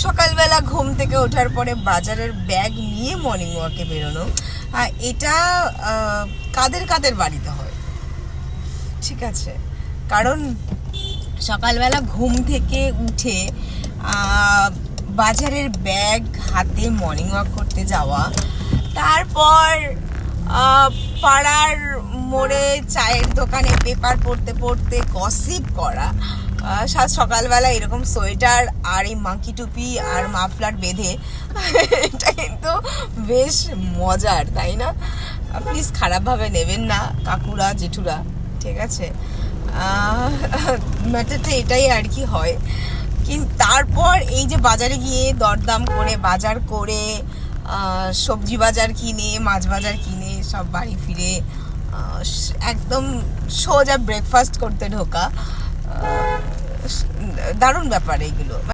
সকালবেলা ঘুম থেকে ওঠার পরে বাজারের ব্যাগ নিয়ে মর্নিং ওয়াকে বেরোনো, এটা কাদের কাদের বাড়িতে হয়, ঠিক আছে? কারণ সকালবেলা ঘুম থেকে উঠে বাজারের ব্যাগ হাতে মর্নিং ওয়াক করতে যাওয়া, তারপর পাড়ার মোড়ে চায়ের দোকানে পেপার পড়তে পড়তে গসিপ করা, সকালবেলা এরকম সোয়েটার আর এই মাঙ্কি টুপি আর মাফলার বেঁধে, এটা কিন্তু বেশ মজার, তাই না? প্লিজ খারাপভাবে নেবেন না কাকুরা জেঠুরা, ঠিক আছে? ম্যাটারটা এটাই আর কি হয়। কিন্তু তারপর এই যে বাজারে গিয়ে দরদাম করে বাজার করে সবজি বাজার কিনে মাছ বাজার কিনে সব বাড়ি ফিরে একদম সোজা ব্রেকফাস্ট করতে ঢোকা, দারুণ ব্যাপার এইগুলো।